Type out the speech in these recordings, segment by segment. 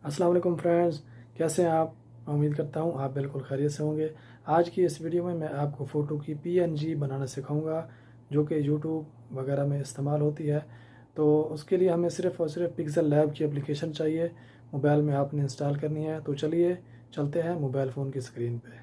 अस्सलाम वालेकुम फ्रेंड्स, कैसे हैं आप? मैं उम्मीद करता हूँ आप बिल्कुल खैरियत से होंगे। आज की इस वीडियो में मैं आपको फ़ोटो की पीएनजी बनाना सिखाऊंगा, जो कि यूट्यूब वगैरह में इस्तेमाल होती है। तो उसके लिए हमें सिर्फ़ और सिर्फ पिक्सल लैब की एप्लीकेशन चाहिए, मोबाइल में आपने इंस्टॉल करनी है। तो चलिए चलते हैं मोबाइल फ़ोन की स्क्रीन पे।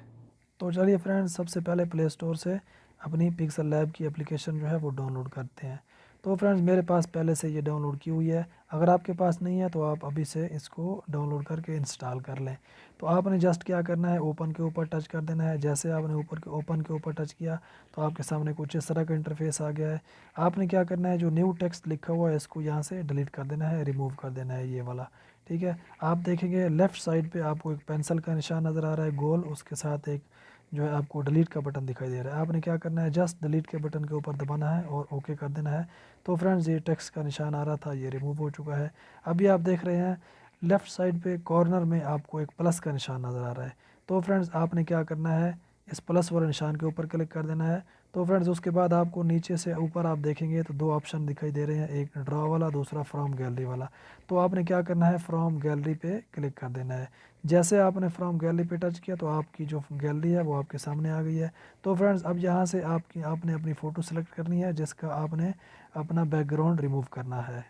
तो चलिए फ्रेंड्स, सबसे पहले प्ले स्टोर से अपनी पिक्सल लैब की एप्लीकेशन जो है वो डाउनलोड करते हैं। तो फ्रेंड्स, मेरे पास पहले से ये डाउनलोड की हुई है। अगर आपके पास नहीं है तो आप अभी से इसको डाउनलोड करके इंस्टॉल कर लें। तो आपने जस्ट क्या करना है, ओपन के ऊपर टच कर देना है। जैसे आपने ओपन के ऊपर टच किया तो आपके सामने कुछ इस तरह का इंटरफेस आ गया है। आपने क्या करना है, जो न्यू टेक्स्ट लिखा हुआ है इसको यहाँ से डिलीट कर देना है, रिमूव कर देना है ये वाला। ठीक है। आप देखेंगे लेफ़्ट साइड पे आपको एक पेंसिल का निशान नज़र आ रहा है गोल, उसके साथ एक जो है आपको डिलीट का बटन दिखाई दे रहा है। आपने क्या करना है, जस्ट डिलीट के बटन के ऊपर दबाना है और ओके कर देना है। तो फ्रेंड्स, ये टेक्स्ट का निशान आ रहा था, ये रिमूव हो चुका है। अभी आप देख रहे हैं लेफ़्ट साइड पे कॉर्नर में आपको एक प्लस का निशान नज़र आ रहा है। तो फ्रेंड्स, आपने क्या करना है, इस प्लस वाले निशान के ऊपर क्लिक कर देना है। तो फ्रेंड्स, उसके बाद आपको नीचे से ऊपर आप देखेंगे तो दो ऑप्शन दिखाई दे रहे हैं, एक ड्रॉ वाला, दूसरा फ्रॉम गैलरी वाला। तो आपने क्या करना है, फ्रॉम गैलरी पे क्लिक कर देना है। जैसे आपने फ्रॉम गैलरी पे टच किया तो आपकी जो गैलरी है वो आपके सामने आ गई है। तो फ्रेंड्स, अब यहाँ से आपने अपनी फ़ोटो सेलेक्ट करनी है जिसका आपने अपना बैकग्राउंड रिमूव करना है।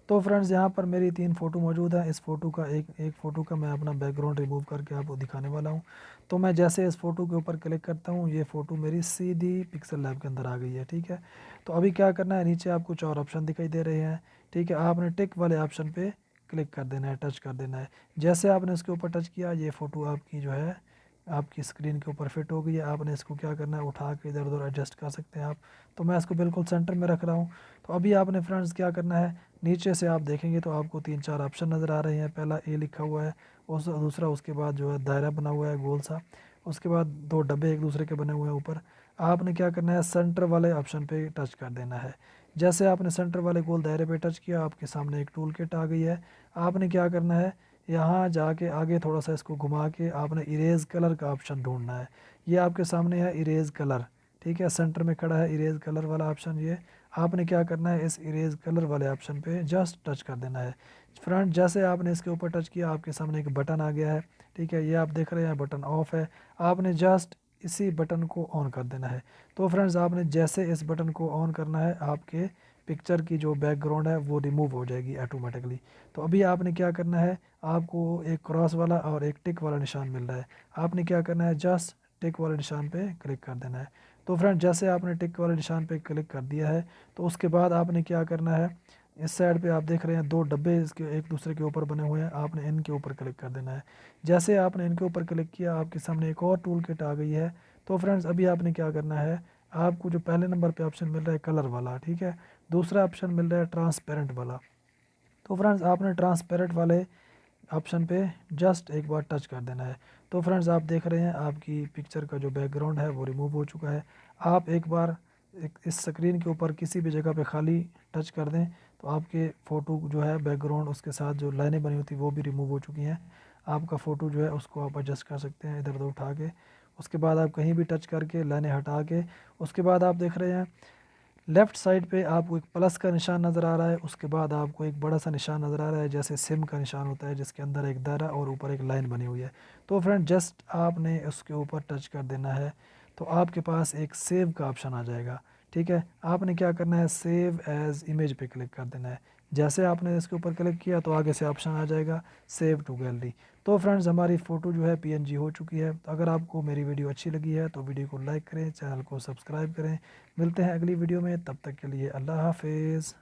तो फ्रेंड्स, यहाँ पर मेरी 3 फ़ोटो मौजूद है। इस फ़ोटो का एक फ़ोटो का मैं अपना बैकग्राउंड रिमूव करके आपको दिखाने वाला हूँ। तो मैं जैसे इस फ़ोटो के ऊपर क्लिक करता हूँ, ये फ़ोटो मेरी सीधी पिक्सल लैब के अंदर आ गई है। ठीक है। तो अभी क्या करना है, नीचे आपको कुछ और ऑप्शन दिखाई दे रहे हैं। ठीक है। आपने टिक वाले ऑप्शन पे क्लिक कर देना है, टच कर देना है। जैसे आपने इसके ऊपर टच किया, ये फ़ोटो आपकी जो है आपकी स्क्रीन के ऊपर फिट हो गई है। आपने इसको क्या करना है, उठा के इधर उधर एडजस्ट कर सकते हैं आप। तो मैं इसको बिल्कुल सेंटर में रख रहा हूँ। तो अभी आपने फ्रेंड्स क्या करना है, नीचे से आप देखेंगे तो आपको 3-4 ऑप्शन नज़र आ रहे हैं। पहला ए लिखा हुआ है, उस दूसरा उसके बाद जो है दायरा बना हुआ है गोल सा, उसके बाद 2 डब्बे एक दूसरे के बने हुए हैं ऊपर। आपने क्या करना है, सेंटर वाले ऑप्शन पे टच कर देना है। जैसे आपने सेंटर वाले गोल दायरे पे टच किया, आपके सामने एक टूल किट आ गई है। आपने क्या करना है, यहाँ जाके आगे थोड़ा सा इसको घुमा के आपने इरेज़ कलर का ऑप्शन ढूंढना है। ये आपके सामने है इरेज़ कलर। ठीक है, सेंटर में खड़ा है इरेज़ कलर वाला ऑप्शन। ये आपने क्या करना है, इस इरेज़ कलर वाले ऑप्शन पे जस्ट टच कर देना है। फ्रेंड, जैसे आपने इसके ऊपर टच किया, आपके सामने एक बटन आ गया है। ठीक है, ये आप देख रहे हैं बटन ऑफ है। आपने जस्ट इसी बटन को ऑन कर देना है। तो फ्रेंड्स, आपने जैसे इस बटन को ऑन करना है, आपके पिक्चर की जो बैकग्राउंड है वो रिमूव हो जाएगी ऑटोमेटिकली। तो अभी आपने क्या करना है, आपको एक क्रॉस वाला और एक टिक वाला निशान मिल रहा है। आपने क्या करना है, जस्ट टिक वाले निशान पे क्लिक कर देना है। तो फ्रेंड, जैसे आपने टिक वाले निशान पे क्लिक कर दिया है तो उसके बाद आपने क्या करना है, इस साइड पे आप देख रहे हैं 2 डब्बे इसके एक दूसरे के ऊपर बने हुए हैं। आपने इनके ऊपर क्लिक कर देना है। जैसे आपने इनके ऊपर क्लिक किया, आपके सामने एक और टूल किट आ गई है। तो फ्रेंड्स, अभी आपने क्या करना है, आपको जो पहले नंबर पे ऑप्शन मिल रहा है कलर वाला, ठीक है, दूसरा ऑप्शन मिल रहा है ट्रांसपेरेंट वाला। तो फ्रेंड्स, आपने ट्रांसपेरेंट वाले ऑप्शन पे जस्ट एक बार टच कर देना है। तो फ्रेंड्स, आप देख रहे हैं आपकी पिक्चर का जो बैकग्राउंड है वो रिमूव हो चुका है। आप एक बार इस स्क्रीन के ऊपर किसी भी जगह पे खाली टच कर दें तो आपके फ़ोटो जो है बैकग्राउंड, उसके साथ जो लाइनें बनी होती वो भी रिमूव हो चुकी हैं। आपका फ़ोटो जो है उसको आप एडजस्ट कर सकते हैं इधर उधर उठा के। उसके बाद आप कहीं भी टच करके लाइनें हटा के, उसके बाद आप देख रहे हैं लेफ़्ट साइड पे आपको एक प्लस का निशान नज़र आ रहा है। उसके बाद आपको एक बड़ा सा निशान नज़र आ रहा है, जैसे सिम का निशान होता है जिसके अंदर एक दायरा और ऊपर एक लाइन बनी हुई है। तो फ्रेंड, जस्ट आपने उसके ऊपर टच कर देना है तो आपके पास एक सेव का ऑप्शन आ जाएगा। ठीक है, आपने क्या करना है, सेव एज़ इमेज पे क्लिक कर देना है। जैसे आपने इसके ऊपर क्लिक किया तो आगे से ऑप्शन आ जाएगा सेव टू गैलरी। तो फ्रेंड्स, हमारी फ़ोटो जो है पीएनजी हो चुकी है। तो अगर आपको मेरी वीडियो अच्छी लगी है तो वीडियो को लाइक करें, चैनल को सब्सक्राइब करें। मिलते हैं अगली वीडियो में, तब तक के लिए अल्लाह हाफिज़।